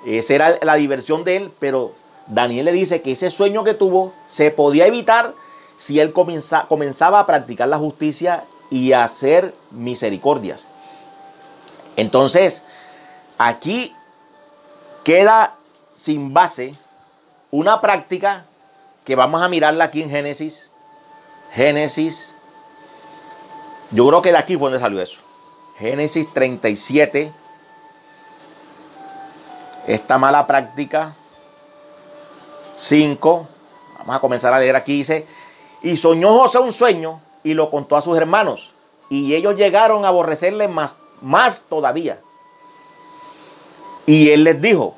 Esa era la diversión de él. Pero Daniel le dice que ese sueño que tuvo se podía evitar si él comenzaba a practicar la justicia y a hacer misericordias. Entonces, aquí queda sin base una práctica que vamos a mirarla aquí en Génesis. Génesis, yo creo que de aquí fue donde salió eso. Génesis 37. Esta mala práctica. 5. Vamos a comenzar a leer aquí. Dice, y soñó José un sueño y lo contó a sus hermanos. Y ellos llegaron a aborrecerle más todavía. Y él les dijo,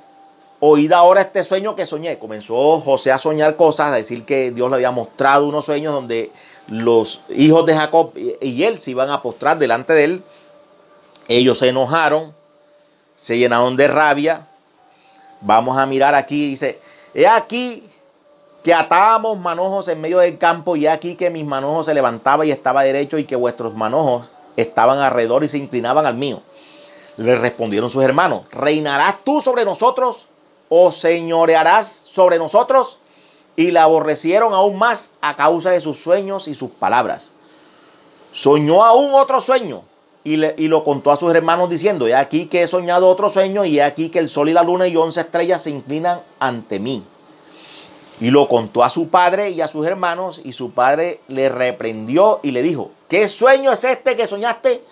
oíd ahora este sueño que soñé. Comenzó José a soñar cosas, a decir que Dios le había mostrado unos sueños donde los hijos de Jacob y él se iban a postrar delante de él. Ellos se enojaron, se llenaron de rabia. Vamos a mirar aquí, dice, he aquí que atábamos manojos en medio del campo, y he aquí que mis manojos se levantaba y estaba derecho, y que vuestros manojos estaban alrededor y se inclinaban al mío. Le respondieron sus hermanos, ¿reinarás tú sobre nosotros o señorearás sobre nosotros? Y la aborrecieron aún más a causa de sus sueños y sus palabras. Soñó aún otro sueño y lo contó a sus hermanos diciendo, he aquí que he soñado otro sueño, y he aquí que el sol y la luna y 11 estrellas se inclinan ante mí. Y lo contó a su padre y a sus hermanos, y su padre le reprendió y le dijo, ¿qué sueño es este que soñaste?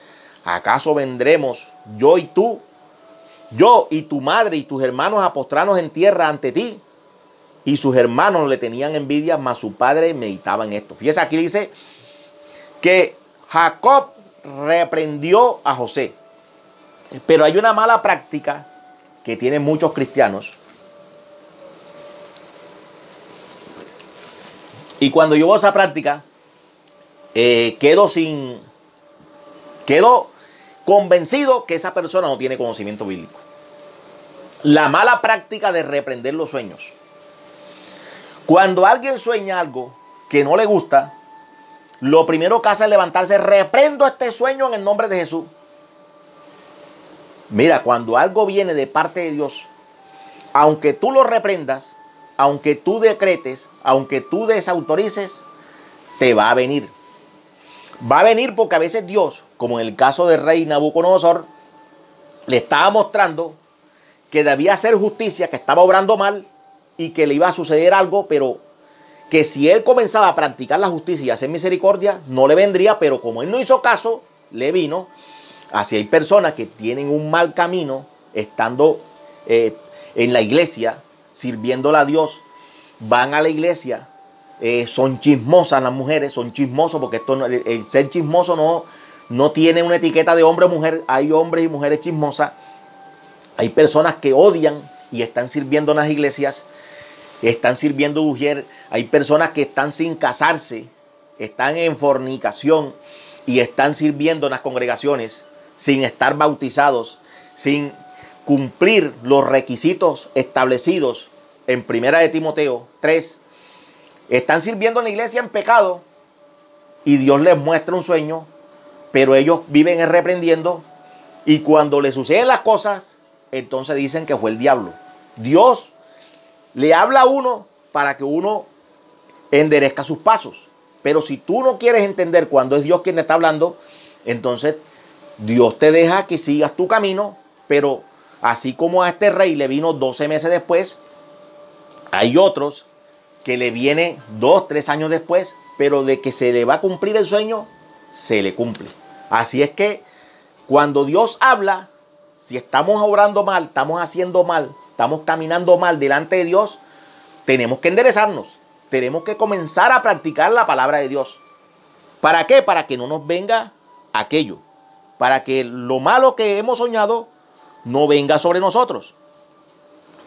¿Acaso vendremos yo y tu madre y tus hermanos a postrarnos en tierra ante ti? Y sus hermanos le tenían envidia, mas su padre meditaba en esto. Fíjese, aquí dice que Jacob reprendió a José. Pero hay una mala práctica que tienen muchos cristianos. Y cuando yo veo esa práctica, quedo convencido que esa persona no tiene conocimiento bíblico. La mala práctica de reprender los sueños. Cuando alguien sueña algo que no le gusta, lo primero que hace es levantarse, reprendo este sueño en el nombre de Jesús. Mira, cuando algo viene de parte de Dios, aunque tú lo reprendas, aunque tú decretes, aunque tú desautorices, te va a venir. Va a venir porque a veces Dios, como en el caso del rey Nabucodonosor, le estaba mostrando que debía hacer justicia, que estaba obrando mal y que le iba a suceder algo, pero que si él comenzaba a practicar la justicia y a hacer misericordia, no le vendría, pero como él no hizo caso, le vino. Así hay personas que tienen un mal camino estando en la iglesia, sirviéndole a Dios, van a la iglesia, son chismosas las mujeres, son chismosos, porque el ser chismoso no tiene una etiqueta de hombre o mujer. Hay hombres y mujeres chismosas. Hay personas que odian y están sirviendo en las iglesias, están sirviendo mujer. Hay personas que están sin casarse, están en fornicación y están sirviendo en las congregaciones sin estar bautizados, sin cumplir los requisitos establecidos en 1 de Timoteo 3. Están sirviendo en la iglesia en pecado y Dios les muestra un sueño, pero ellos viven reprendiendo, y cuando les suceden las cosas, entonces dicen que fue el diablo. Dios le habla a uno para que uno enderezca sus pasos, pero si tú no quieres entender cuando es Dios quien te está hablando, entonces Dios te deja que sigas tu camino. Pero así como a este rey le vino 12 meses después, hay otros que le viene 2, 3 años después, pero de que se le va a cumplir el sueño, se le cumple. Así es que cuando Dios habla, si estamos obrando mal, estamos haciendo mal, estamos caminando mal delante de Dios, tenemos que enderezarnos. Tenemos que comenzar a practicar la palabra de Dios. ¿Para qué? Para que no nos venga aquello. Para que lo malo que hemos soñado no venga sobre nosotros.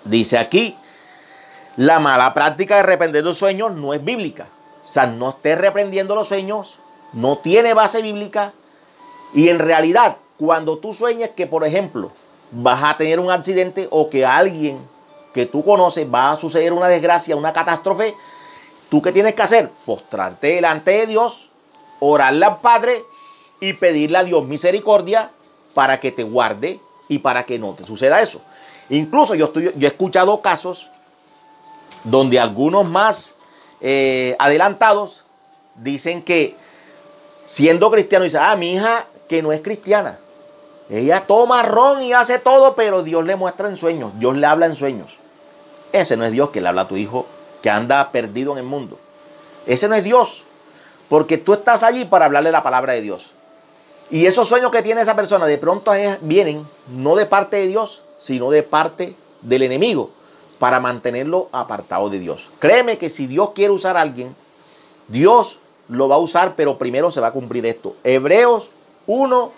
Dice aquí, la mala práctica de reprender los sueños no es bíblica. O sea, no estés reprendiendo los sueños, no tiene base bíblica. Y en realidad, cuando tú sueñes que, por ejemplo, vas a tener un accidente, o que a alguien que tú conoces va a suceder una desgracia, una catástrofe, ¿tú qué tienes que hacer? Postrarte delante de Dios, orarle al Padre y pedirle a Dios misericordia para que te guarde y para que no te suceda eso. Incluso yo he escuchado casos donde algunos más adelantados dicen que, siendo cristiano, dice, mi hija que no es cristiana, ella toma ron y hace todo, pero Dios le muestra en sueños, Dios le habla en sueños. Ese no es Dios que le habla a tu hijo que anda perdido en el mundo. Ese no es Dios, porque tú estás allí para hablarle la palabra de Dios. Y esos sueños que tiene esa persona de pronto vienen no de parte de Dios, sino de parte del enemigo, para mantenerlo apartado de Dios. Créeme que si Dios quiere usar a alguien, Dios lo va a usar, pero primero se va a cumplir esto. Hebreos 1,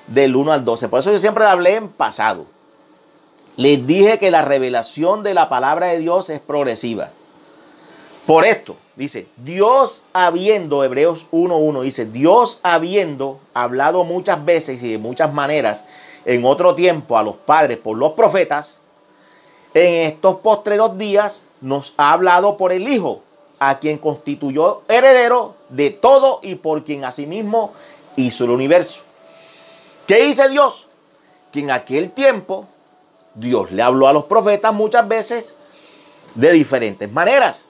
del 1 al 12. Por eso yo siempre hablé en pasado. Les dije que la revelación de la palabra de Dios es progresiva. Por esto, dice, Dios habiendo, Hebreos 1:1, dice, Dios habiendo hablado muchas veces y de muchas maneras en otro tiempo a los padres por los profetas, en estos postreros días nos ha hablado por el Hijo, a quien constituyó heredero de todo y por quien asimismo hizo el universo. ¿Qué dice Dios? Que en aquel tiempo Dios le habló a los profetas muchas veces de diferentes maneras.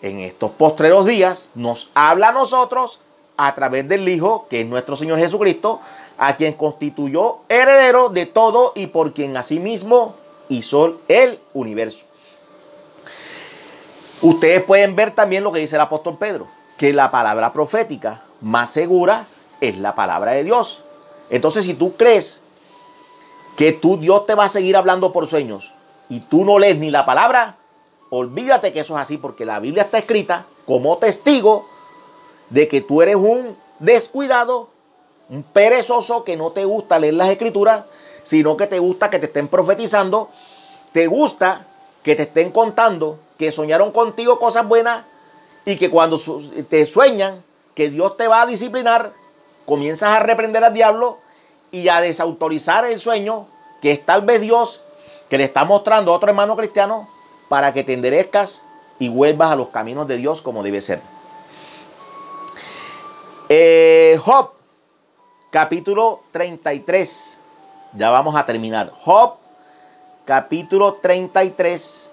En estos postreros días nos habla a nosotros a través del Hijo, que es nuestro Señor Jesucristo, a quien constituyó heredero de todo y por quien asimismo hizo el universo. Ustedes pueden ver también lo que dice el apóstol Pedro, que la palabra profética más segura es la palabra de Dios. Entonces, si tú crees que Dios te va a seguir hablando por sueños y tú no lees ni la palabra, olvídate que eso es así, porque la Biblia está escrita como testigo de que tú eres un descuidado, un perezoso que no te gusta leer las escrituras, sino que te gusta que te estén profetizando, te gusta que te estén contando que soñaron contigo cosas buenas y que cuando te sueñan que Dios te va a disciplinar, comienzas a reprender al diablo y a desautorizar el sueño, que es tal vez Dios que le está mostrando a otro hermano cristiano para que te enderezcas y vuelvas a los caminos de Dios como debe ser. Job, capítulo 33. Ya vamos a terminar. Job, capítulo 33.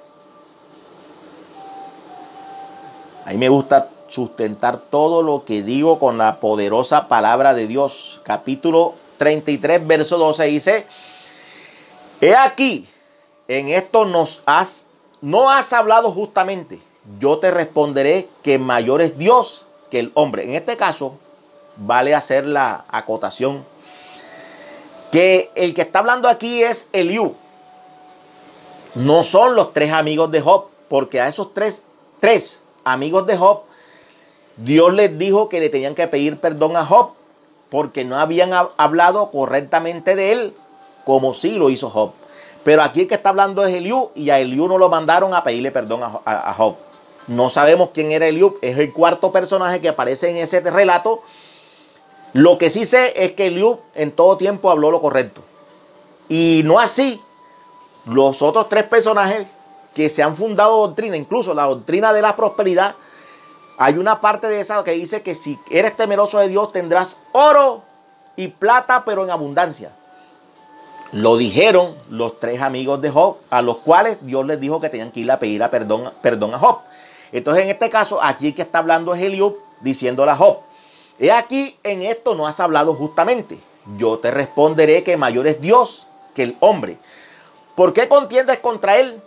A mí me gusta sustentar todo lo que digo con la poderosa palabra de Dios. Capítulo 33, verso 12 dice: He aquí, en esto no has hablado justamente. Yo te responderé que mayor es Dios que el hombre. En este caso, vale hacer la acotación que el que está hablando aquí es Eliú. No son los tres amigos de Job, porque a esos tres amigos de Job, Dios les dijo que le tenían que pedir perdón a Job, porque no habían hablado correctamente de él, como sí lo hizo Job. Pero aquí el que está hablando es Eliú, y a Eliú no lo mandaron a pedirle perdón a Job. No sabemos quién era Eliú, es el cuarto personaje que aparece en ese relato. Lo que sí sé es que Eliú en todo tiempo habló lo correcto. Y no así los otros tres personajes que se han fundado doctrina, incluso la doctrina de la prosperidad. Hay una parte de esa que dice que si eres temeroso de Dios tendrás oro y plata, pero en abundancia. Lo dijeron los tres amigos de Job, a los cuales Dios les dijo que tenían que ir a pedir perdón a Job. Entonces, en este caso, aquí el que está hablando es Eliú, diciéndole a Job: He aquí, en esto no has hablado justamente. Yo te responderé que mayor es Dios que el hombre. ¿Por qué contiendes contra él?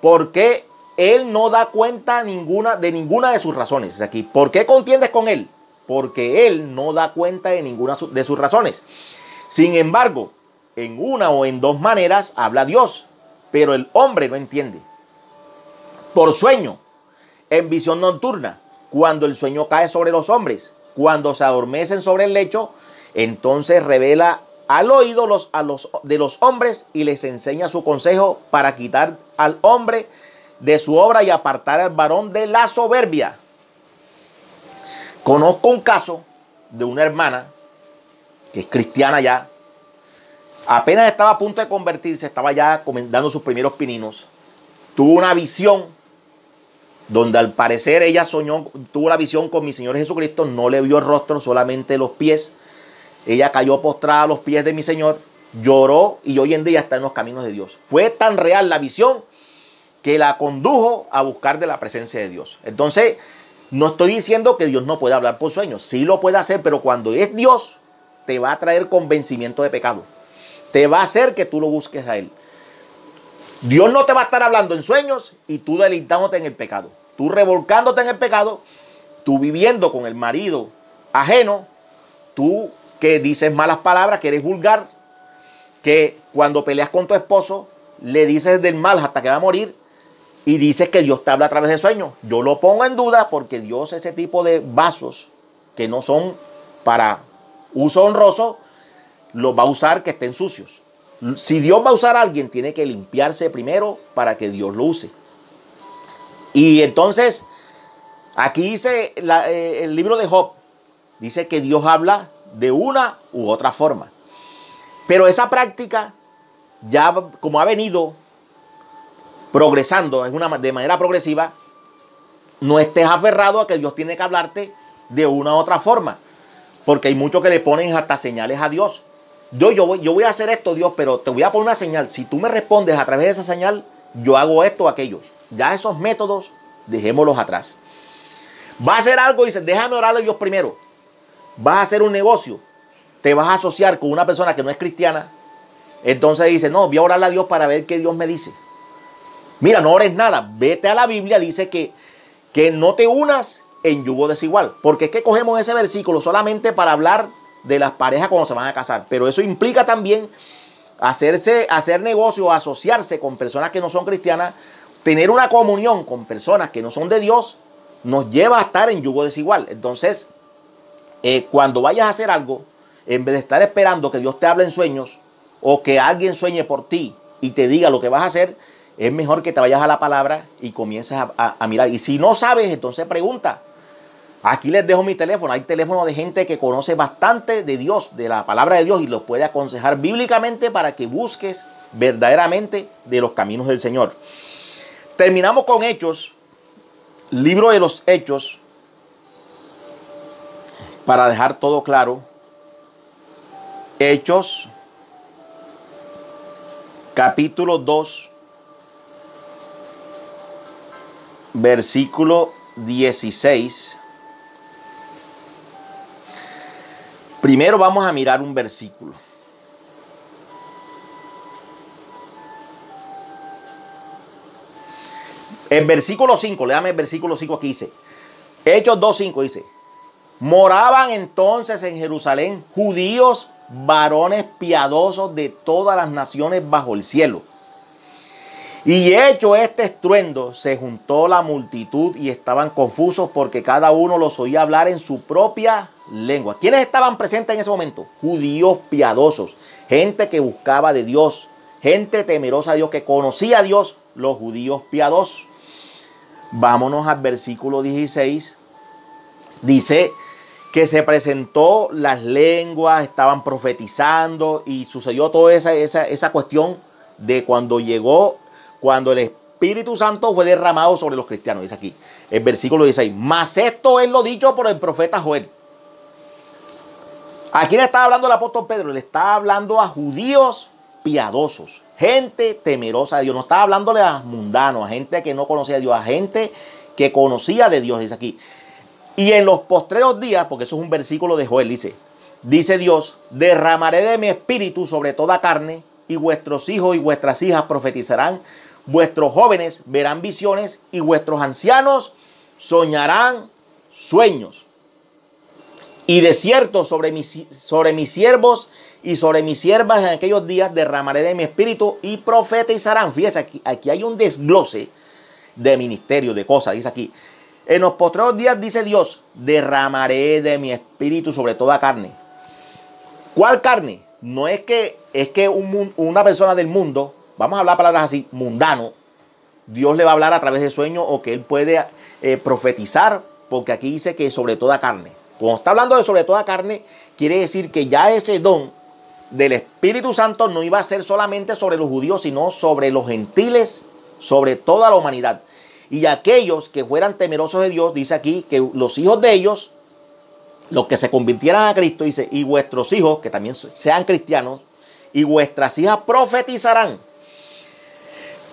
Porque él no da cuenta de ninguna de sus razones. Aquí, ¿por qué contiendes con él? Porque él no da cuenta de ninguna de sus razones. Sin embargo, en una o en dos maneras habla Dios, pero el hombre no entiende. Por sueño, en visión nocturna, cuando el sueño cae sobre los hombres, cuando se adormecen sobre el lecho, entonces revela al oído de los hombres y les enseña su consejo para quitar al hombre de su obra y apartar al varón de la soberbia. Conozco un caso de una hermana que es cristiana ya. Apenas estaba a punto de convertirse, estaba ya dando sus primeros pininos. Tuvo una visión donde al parecer ella tuvo la visión con mi Señor Jesucristo, no le vio el rostro, solamente los pies. Ella cayó postrada a los pies de mi Señor, lloró y hoy en día está en los caminos de Dios. Fue tan real la visión que la condujo a buscar de la presencia de Dios. Entonces, no estoy diciendo que Dios no puede hablar por sueños, sí lo puede hacer, pero cuando es Dios, te va a traer convencimiento de pecado. Te va a hacer que tú lo busques a Él. Dios no te va a estar hablando en sueños y tú deleitándote en el pecado. Tú revolcándote en el pecado, tú viviendo con el marido ajeno, tú que dices malas palabras, que eres vulgar, que cuando peleas con tu esposo le dices del mal hasta que va a morir y dices que Dios te habla a través de sueños. Yo lo pongo en duda porque Dios, ese tipo de vasos que no son para uso honroso, los va a usar que estén sucios. Si Dios va a usar a alguien, tiene que limpiarse primero para que Dios lo use. Y entonces, Aquí dice el libro de Job, dice que Dios habla de una u otra forma. Pero esa práctica ya como ha venido progresando de manera progresiva, no estés aferrado a que Dios tiene que hablarte de una u otra forma. Porque hay muchos que le ponen hasta señales a Dios. Yo voy a hacer esto, Dios, pero te voy a poner una señal. Si tú me respondes a través de esa señal, yo hago esto o aquello. Ya esos métodos, dejémoslos atrás. Vas a hacer algo y dices, déjame orarle a Dios primero. Vas a hacer un negocio. Te vas a asociar con una persona que no es cristiana. Entonces dice, no, voy a orarle a Dios para ver qué Dios me dice. Mira, no ores nada. Vete a la Biblia, dice que no te unas en yugo desigual. Porque es que cogemos ese versículo solamente para hablar de las parejas cuando se van a casar. Pero eso implica también hacer negocio, asociarse con personas que no son cristianas, tener una comunión con personas que no son de Dios, nos lleva a estar en yugo desigual. Entonces, cuando vayas a hacer algo, en vez de estar esperando que Dios te hable en sueños o que alguien sueñe por ti y te diga lo que vas a hacer, es mejor que te vayas a la palabra y comiences a mirar. Y si no sabes, entonces pregunta. Aquí les dejo mi teléfono. Hay teléfono de gente que conoce bastante de Dios, de la palabra de Dios, y los puede aconsejar bíblicamente para que busques verdaderamente de los caminos del Señor. Terminamos con Hechos, libro de los Hechos, para dejar todo claro. Hechos, capítulo 2, versículo 16. Primero vamos a mirar un versículo. El versículo 5, léame el versículo 5 aquí dice. Hechos 2:5 dice. Moraban entonces en Jerusalén judíos, varones piadosos de todas las naciones bajo el cielo. Y hecho este estruendo, se juntó la multitud y estaban confusos porque cada uno los oía hablar en su propia lengua. ¿Quiénes estaban presentes en ese momento? Judíos piadosos, gente que buscaba de Dios, gente temerosa de Dios, que conocía a Dios, los judíos piadosos. Vámonos al versículo 16. Dice que se presentó las lenguas, estaban profetizando y sucedió toda esa cuestión de cuando el Espíritu Santo fue derramado sobre los cristianos. Dice aquí, el versículo 16. Mas esto es lo dicho por el profeta Joel. ¿A quién le estaba hablando el apóstol Pedro? Le estaba hablando a judíos piadosos, gente temerosa de Dios. No estaba hablándole a mundanos, a gente que no conocía a Dios, a gente que conocía de Dios. Dice aquí. Y en los postreros días, porque eso es un versículo de Joel, dice Dios, derramaré de mi espíritu sobre toda carne, y vuestros hijos y vuestras hijas profetizarán, vuestros jóvenes verán visiones, y vuestros ancianos soñarán sueños. Y de cierto sobre mis siervos y sobre mis siervas en aquellos días derramaré de mi espíritu y profetizarán. Fíjese, aquí hay un desglose de ministerio, de cosas. Dice aquí, en los postreros días, dice Dios, derramaré de mi espíritu sobre toda carne. ¿Cuál carne? No es que una persona del mundo, vamos a hablar palabras así, mundano, Dios le va a hablar a través de sueños o que él puede profetizar, porque aquí dice que sobre toda carne. Cuando está hablando de sobre toda carne, quiere decir que ya ese don del Espíritu Santo no iba a ser solamente sobre los judíos, sino sobre los gentiles, sobre toda la humanidad. Y aquellos que fueran temerosos de Dios, dice aquí que los hijos de ellos, los que se convirtieran a Cristo, dice, y vuestros hijos, que también sean cristianos, y vuestras hijas profetizarán.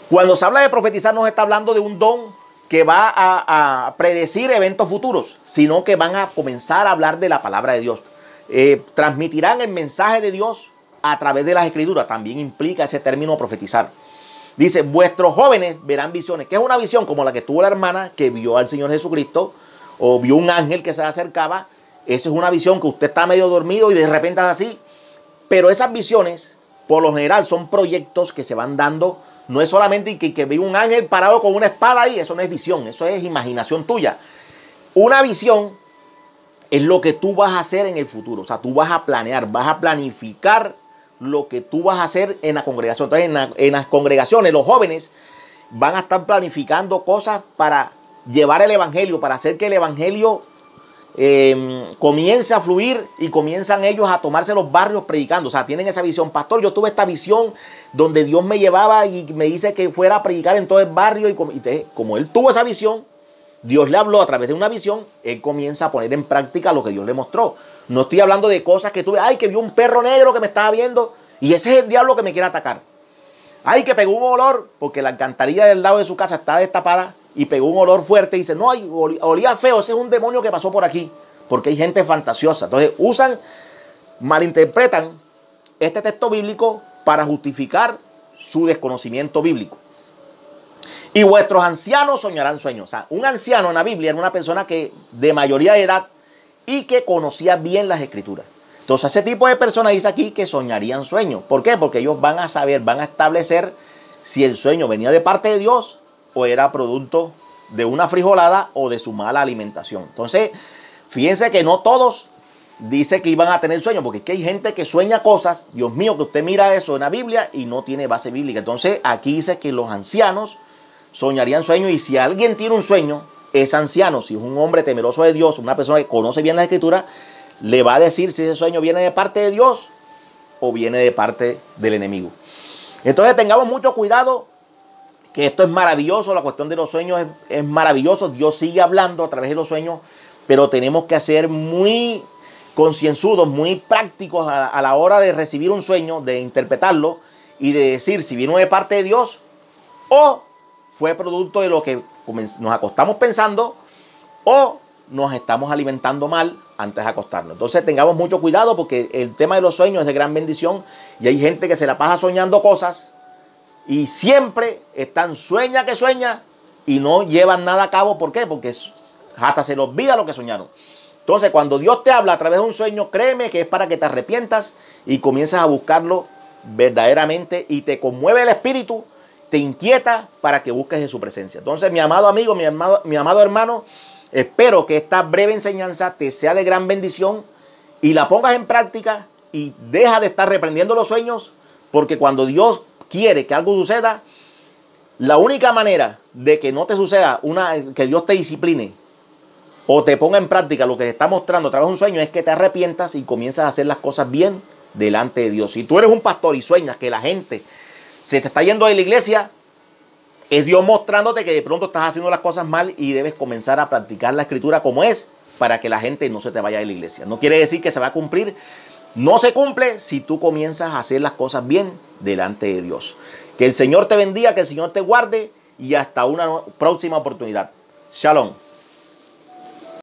Cuando se habla de profetizar, no se está hablando de un don que va a predecir eventos futuros, sino que van a comenzar a hablar de la palabra de Dios. Transmitirán el mensaje de Dios a través de las escrituras. También implica ese término profetizar. Dice, vuestros jóvenes verán visiones. ¿Qué es una visión? Como la que tuvo la hermana que vio al Señor Jesucristo o vio un ángel que se acercaba. Eso es una visión que usted está medio dormido y de repente es así. Pero esas visiones, por lo general, son proyectos que se van dando. No es solamente que ve un ángel parado con una espada ahí. Eso no es visión, eso es imaginación tuya. Una visión es lo que tú vas a hacer en el futuro. O sea, tú vas a planear, vas a planificar lo que tú vas a hacer en la congregación. Entonces, en las congregaciones, los jóvenes van a estar planificando cosas para llevar el evangelio, para hacer que el evangelio comience a fluir y comienzan ellos a tomarse los barrios predicando. O sea, tienen esa visión. Pastor, yo tuve esta visión donde Dios me llevaba y me dice que fuera a predicar en todo el barrio. Y como él tuvo esa visión, Dios le habló a través de una visión, él comienza a poner en práctica lo que Dios le mostró. No estoy hablando de cosas que tuve, ay, que vi un perro negro que me estaba viendo y ese es el diablo que me quiere atacar. Ay, que pegó un olor, porque la alcantarilla del lado de su casa está destapada y pegó un olor fuerte y dice, no, ay, olía feo, ese es un demonio que pasó por aquí. Porque hay gente fantasiosa. Entonces malinterpretan este texto bíblico para justificar su desconocimiento bíblico. Y vuestros ancianos soñarán sueños. O sea, un anciano en la Biblia era una persona que de mayoría de edad y que conocía bien las escrituras. Entonces, ese tipo de personas dice aquí que soñarían sueños. ¿Por qué? Porque ellos van a saber, van a establecer si el sueño venía de parte de Dios o era producto de una frijolada o de su mala alimentación. Entonces, fíjense que no todos dice que iban a tener sueños, porque es que hay gente que sueña cosas, Dios mío, que usted mira eso en la Biblia y no tiene base bíblica. Entonces, aquí dice que los ancianos soñarían sueños, y si alguien tiene un sueño, es anciano, si es un hombre temeroso de Dios, una persona que conoce bien la escritura, le va a decir si ese sueño viene de parte de Dios o viene de parte del enemigo. Entonces tengamos mucho cuidado, que esto es maravilloso, la cuestión de los sueños es maravilloso, Dios sigue hablando a través de los sueños, pero tenemos que ser muy concienzudos, muy prácticos a la hora de recibir un sueño, de interpretarlo y de decir si vino de parte de Dios o fue producto de lo que nos acostamos pensando o nos estamos alimentando mal antes de acostarnos. Entonces tengamos mucho cuidado, porque el tema de los sueños es de gran bendición y hay gente que se la pasa soñando cosas y siempre están sueña que sueña y no llevan nada a cabo. ¿Por qué? Porque hasta se les olvida lo que soñaron. Entonces, cuando Dios te habla a través de un sueño, créeme que es para que te arrepientas y comiences a buscarlo verdaderamente, y te conmueve el espíritu, te inquieta para que busques de su presencia. Entonces, mi amado amigo, mi amado hermano, espero que esta breve enseñanza te sea de gran bendición y la pongas en práctica y deja de estar reprendiendo los sueños, porque cuando Dios quiere que algo suceda, la única manera de que no te suceda, que Dios te discipline o te ponga en práctica lo que te está mostrando a través de un sueño, es que te arrepientas y comienzas a hacer las cosas bien delante de Dios. Si tú eres un pastor y sueñas que la gente se te está yendo de la iglesia, es Dios mostrándote que de pronto estás haciendo las cosas mal y debes comenzar a practicar la escritura como es, para que la gente no se te vaya de la iglesia. No quiere decir que se va a cumplir. No se cumple si tú comienzas a hacer las cosas bien delante de Dios. Que el Señor te bendiga, que el Señor te guarde y hasta una próxima oportunidad. Shalom.